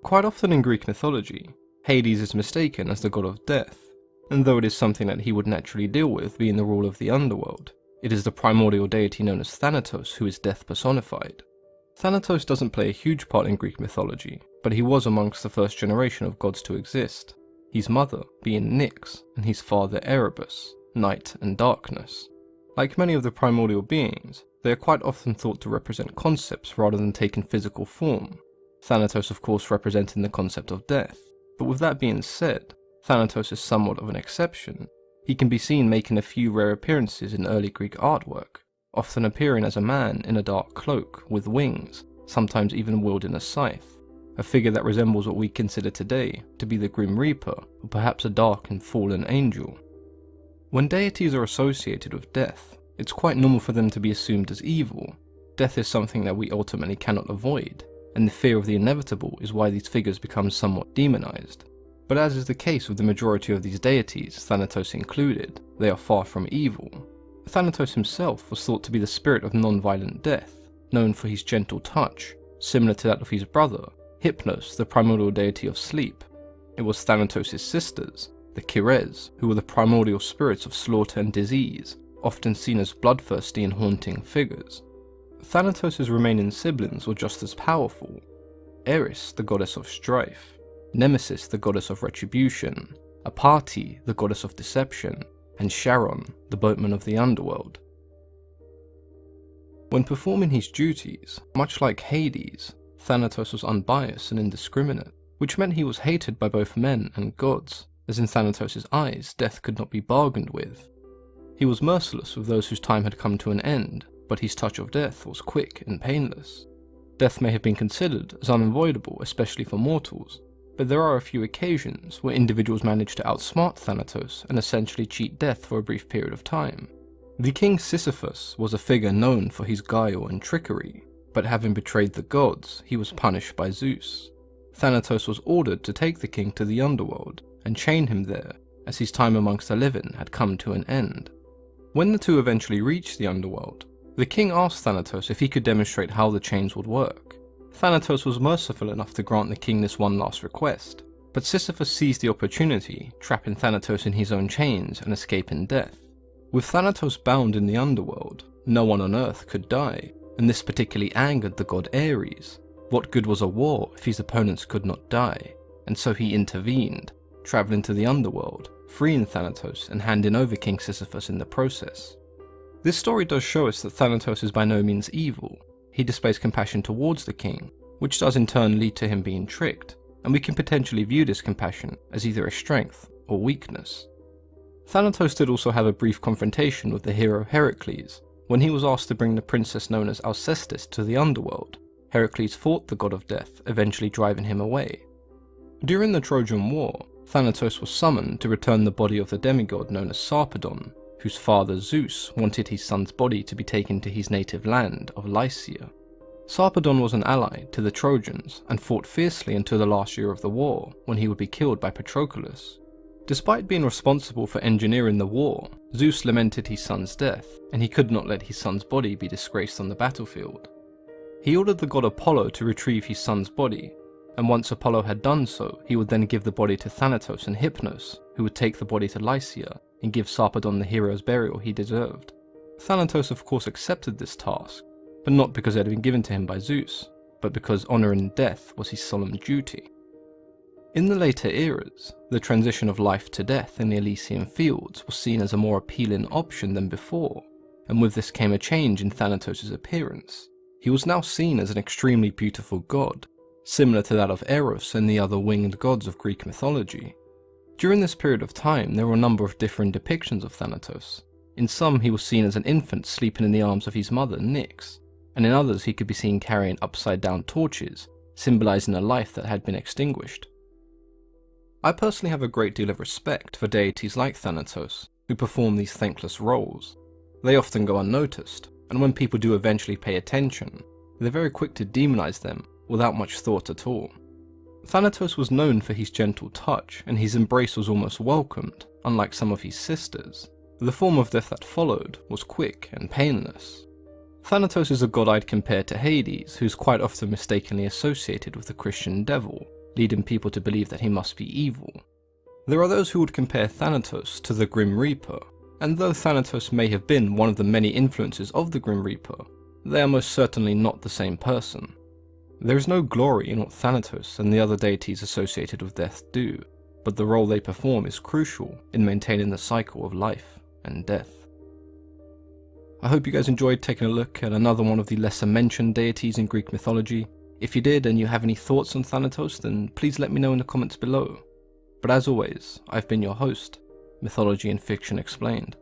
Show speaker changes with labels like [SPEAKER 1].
[SPEAKER 1] Quite often in Greek mythology, Hades is mistaken as the god of death, and though it is something that he would naturally deal with being the rule of the underworld, it is the primordial deity known as Thanatos who is death personified. Thanatos doesn't play a huge part in Greek mythology, but he was amongst the first generation of gods to exist, his mother being Nyx and his father Erebus, night and darkness. Like many of the primordial beings, they are quite often thought to represent concepts rather than taking physical form, Thanatos of course representing the concept of death. But with that being said, Thanatos is somewhat of an exception. He can be seen making a few rare appearances in early Greek artwork, often appearing as a man in a dark cloak with wings, sometimes even wielding a scythe, a figure that resembles what we consider today to be the Grim Reaper, or perhaps a dark and fallen angel. When deities are associated with death, it's quite normal for them to be assumed as evil. Death is something that we ultimately cannot avoid, and the fear of the inevitable is why these figures become somewhat demonized. But as is the case with the majority of these deities, Thanatos included, they are far from evil. Thanatos himself was thought to be the spirit of non-violent death, known for his gentle touch, similar to that of his brother, Hypnos, the primordial deity of sleep. It was Thanatos' sisters, the Keres, who were the primordial spirits of slaughter and disease, often seen as bloodthirsty and haunting figures. Thanatos' remaining siblings were just as powerful. Eris, the goddess of strife, Nemesis, the goddess of retribution, Aparte, the goddess of deception, and Charon, the boatman of the underworld. When performing his duties, much like Hades, Thanatos was unbiased and indiscriminate, which meant he was hated by both men and gods, as in Thanatos' eyes death could not be bargained with. He was merciless with those whose time had come to an end, but his touch of death was quick and painless. Death may have been considered as unavoidable, especially for mortals, but there are a few occasions where individuals manage to outsmart Thanatos and essentially cheat death for a brief period of time. The king Sisyphus was a figure known for his guile and trickery, but having betrayed the gods, he was punished by Zeus. Thanatos was ordered to take the king to the underworld and chain him there, as his time amongst the living had come to an end. When the two eventually reached the underworld, the king asked Thanatos if he could demonstrate how the chains would work. Thanatos was merciful enough to grant the king this one last request, but Sisyphus seized the opportunity, trapping Thanatos in his own chains and escaping death. With Thanatos bound in the underworld, no one on earth could die, and this particularly angered the god Ares. What good was a war if his opponents could not die? And so he intervened, travelling to the underworld, freeing Thanatos and handing over King Sisyphus in the process. This story does show us that Thanatos is by no means evil. He displays compassion towards the king, which does in turn lead to him being tricked, and we can potentially view this compassion as either a strength or weakness. Thanatos did also have a brief confrontation with the hero Heracles. When he was asked to bring the princess known as Alcestis to the underworld, Heracles fought the god of death, eventually driving him away. During the Trojan War, Thanatos was summoned to return the body of the demigod known as Sarpedon, whose father Zeus wanted his son's body to be taken to his native land of Lycia. Sarpedon was an ally to the Trojans and fought fiercely until the last year of the war, when he would be killed by Patroclus. Despite being responsible for engineering the war, Zeus lamented his son's death, and he could not let his son's body be disgraced on the battlefield. He ordered the god Apollo to retrieve his son's body, and once Apollo had done so, he would then give the body to Thanatos and Hypnos, who would take the body to Lycia and give Sarpedon the hero's burial he deserved. Thanatos of course accepted this task, but not because it had been given to him by Zeus, but because honouring death was his solemn duty. In the later eras, the transition of life to death in the Elysian fields was seen as a more appealing option than before, and with this came a change in Thanatos' appearance. He was now seen as an extremely beautiful god, similar to that of Eros and the other winged gods of Greek mythology. During this period of time, there were a number of different depictions of Thanatos. In some, he was seen as an infant sleeping in the arms of his mother, Nyx, and in others he could be seen carrying upside-down torches, symbolizing a life that had been extinguished. I personally have a great deal of respect for deities like Thanatos, who perform these thankless roles. They often go unnoticed, and when people do eventually pay attention, they're very quick to demonize them without much thought at all. Thanatos was known for his gentle touch, and his embrace was almost welcomed, unlike some of his sisters. The form of death that followed was quick and painless. Thanatos is a god I'd compare to Hades, who's quite often mistakenly associated with the Christian devil, leading people to believe that he must be evil. There are those who would compare Thanatos to the Grim Reaper, and though Thanatos may have been one of the many influences of the Grim Reaper, they are most certainly not the same person. There is no glory in what Thanatos and the other deities associated with death do, but the role they perform is crucial in maintaining the cycle of life and death. I hope you guys enjoyed taking a look at another one of the lesser mentioned deities in Greek mythology. If you did and you have any thoughts on Thanatos, then please let me know in the comments below. But as always, I've been your host, Mythology and Fiction Explained.